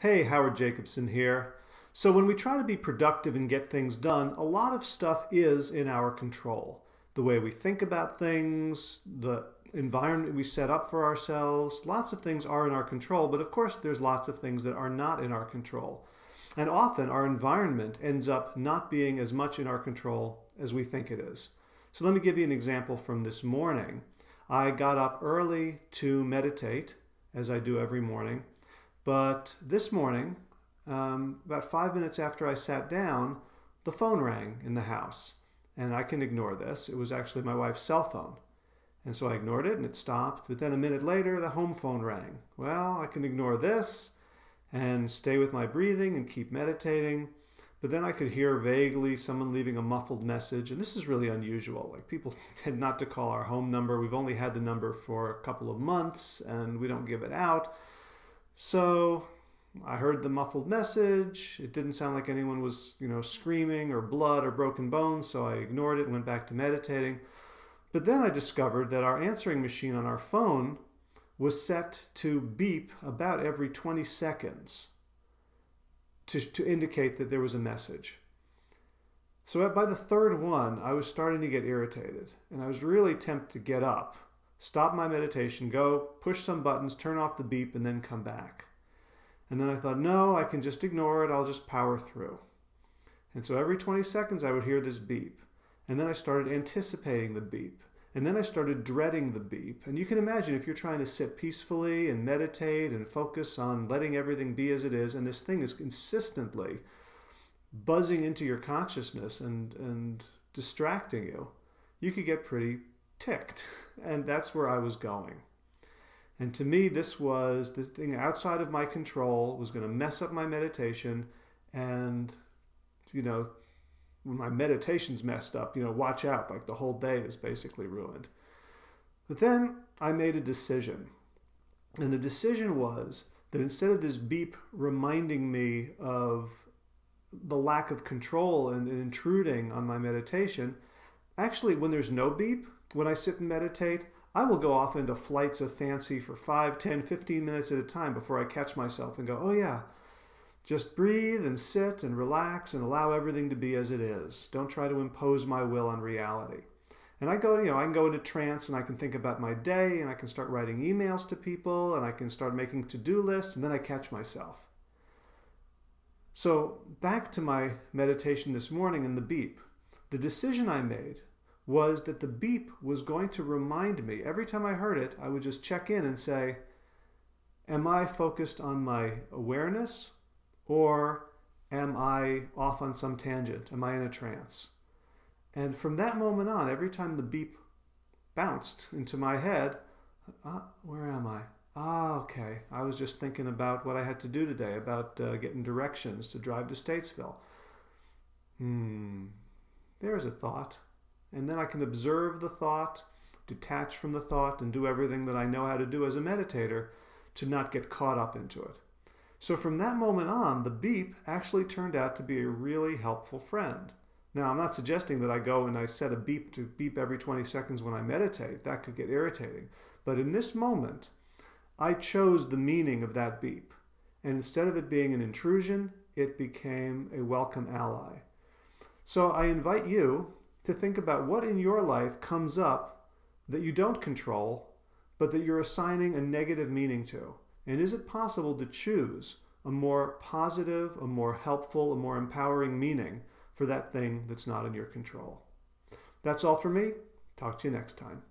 Hey, Howard Jacobson here. So when we try to be productive and get things done, a lot of stuff is in our control. The way we think about things, the environment we set up for ourselves, lots of things are in our control, but of course there's lots of things that are not in our control. And often our environment ends up not being as much in our control as we think it is. So let me give you an example from this morning. I got up early to meditate, as I do every morning. But this morning, about 5 minutes after I sat down, the phone rang in the house. And I can ignore this. It was actually my wife's cell phone. And so I ignored it and it stopped. But then a minute later, the home phone rang. Well, I can ignore this and stay with my breathing and keep meditating. But then I could hear vaguely someone leaving a muffled message. And this is really unusual. Like, people tend not to call our home number. We've only had the number for a couple of months and we don't give it out. So I heard the muffled message. It didn't sound like anyone was, screaming or blood or broken bones, so I ignored it and went back to meditating. But then I discovered that our answering machine on our phone was set to beep about every 20 seconds to indicate that there was a message. So by the third one, I was starting to get irritated, and I was really tempted to get up, stop my meditation, go push some buttons, turn off the beep, and then come back. And then I thought, no, I can just ignore it. I'll just power through. And so every 20 seconds I would hear this beep. And then I started anticipating the beep. And then I started dreading the beep. And you can imagine if you're trying to sit peacefully and meditate and focus on letting everything be as it is, and this thing is consistently buzzing into your consciousness and distracting you, you could get pretty ticked. And that's where I was going. And to me, this was the thing outside of my control, was going to mess up my meditation. And, when my meditation's messed up, watch out, like the whole day is basically ruined. But then I made a decision. And the decision was that instead of this beep reminding me of the lack of control and intruding on my meditation, actually, when there's no beep, when I sit and meditate, I will go off into flights of fancy for 5, 10, 15 minutes at a time before I catch myself and go, oh yeah, just breathe and sit and relax and allow everything to be as it is. Don't try to impose my will on reality. And I go, I can go into trance and I can think about my day and I can start writing emails to people and I can start making to-do lists, and then I catch myself. So back to my meditation this morning and the beep. The decision I made was that the beep was going to remind me. Every time I heard it, I would just check in and say, am I focused on my awareness, or am I off on some tangent? Am I in a trance? And from that moment on, every time the beep bounced into my head, where am I? Okay. I was just thinking about what I had to do today, about getting directions to drive to Statesville. There's a thought. And then I can observe the thought, detach from the thought, and do everything that I know how to do as a meditator to not get caught up into it. So from that moment on, the beep actually turned out to be a really helpful friend. Now, I'm not suggesting that I go and I set a beep to beep every 20 seconds when I meditate. That could get irritating. But in this moment, I chose the meaning of that beep. And instead of it being an intrusion, it became a welcome ally. So I invite you to think about what in your life comes up that you don't control, but that you're assigning a negative meaning to. And is it possible to choose a more positive, a more helpful, a more empowering meaning for that thing that's not in your control? That's all for me. Talk to you next time.